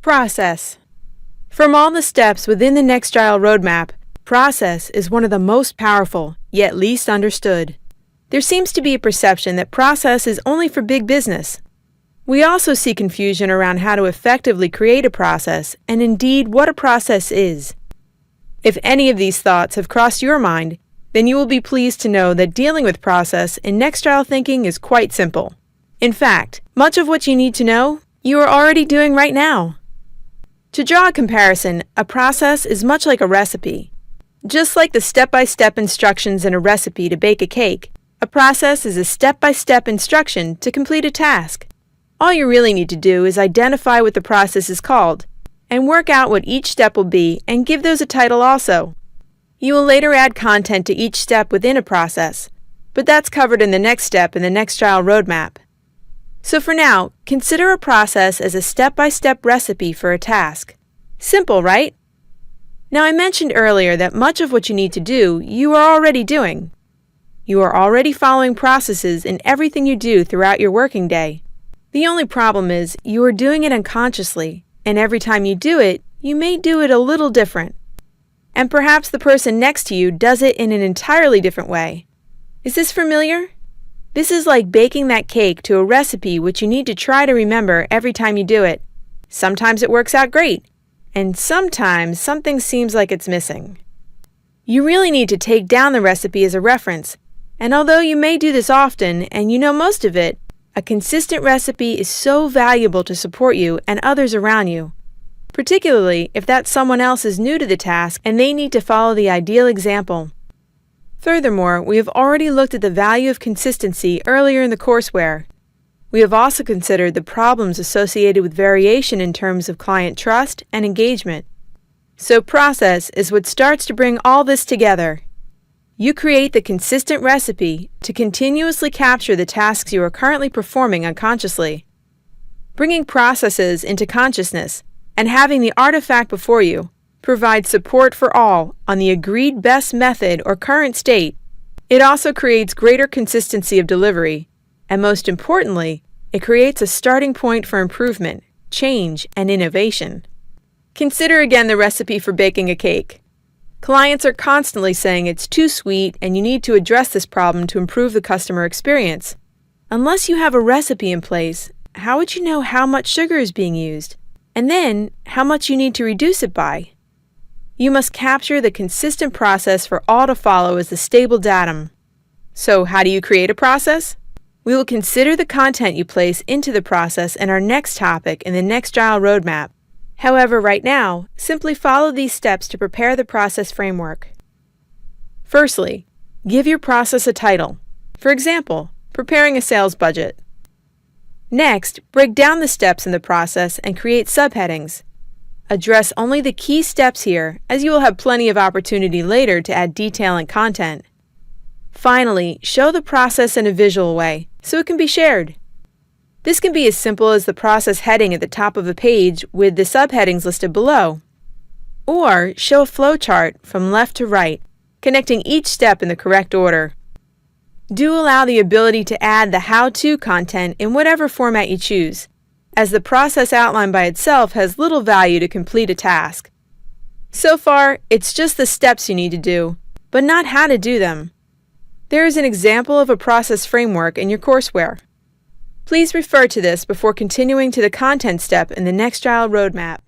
Process. From all the steps within the NextGile roadmap, process is one of the most powerful, yet least understood. There seems to be a perception that process is only for big business. We also see confusion around how to effectively create a process and indeed what a process is. If any of these thoughts have crossed your mind, then you will be pleased to know that dealing with process in NextGile thinking is quite simple. In fact, much of what you need to know, you are already doing right now. To draw a comparison, a process is much like a recipe. Just like the step-by-step instructions in a recipe to bake a cake, a process is a step-by-step instruction to complete a task. All you really need to do is identify what the process is called, and work out what each step will be and give those a title also. You will later add content to each step within a process, but that's covered in the next step in the NextGile roadmap. So for now, consider a process as a step-by-step recipe for a task. Simple, right? Now I mentioned earlier that much of what you need to do, you are already doing. You are already following processes in everything you do throughout your working day. The only problem is you are doing it unconsciously, and every time you do it, you may do it a little different. And perhaps the person next to you does it in an entirely different way. Is this familiar? This is like baking that cake to a recipe which you need to try to remember every time you do it. Sometimes it works out great, and sometimes something seems like it's missing. You really need to take down the recipe as a reference, and although you may do this often and you know most of it, a consistent recipe is so valuable to support you and others around you, particularly if that someone else is new to the task and they need to follow the ideal example. Furthermore, we have already looked at the value of consistency earlier in the courseware. We have also considered the problems associated with variation in terms of client trust and engagement. So process is what starts to bring all this together. You create the consistent recipe to continuously capture the tasks you are currently performing unconsciously. Bringing processes into consciousness and having the artifact before you provides support for all on the agreed best method or current state. It also creates greater consistency of delivery, and most importantly, it creates a starting point for improvement, change, and innovation. Consider again the recipe for baking a cake. Clients are constantly saying it's too sweet and you need to address this problem to improve the customer experience. Unless you have a recipe in place, how would you know how much sugar is being used? And then, how much you need to reduce it by? You must capture the consistent process for all to follow as the stable datum. So how do you create a process? We will consider the content you place into the process in our next topic in the NextGile roadmap. However, right now, simply follow these steps to prepare the process framework. Firstly, give your process a title. For example, preparing a sales budget. Next, break down the steps in the process and create subheadings. Address only the key steps here, as you will have plenty of opportunity later to add detail and content. Finally, show the process in a visual way, so it can be shared. This can be as simple as the process heading at the top of a page with the subheadings listed below. Or show a flowchart from left to right, connecting each step in the correct order. Do allow the ability to add the how-to content in whatever format you choose, as the process outline by itself has little value to complete a task. So far, it's just the steps you need to do, but not how to do them. There is an example of a process framework in your courseware. Please refer to this before continuing to the content step in the NextGile roadmap.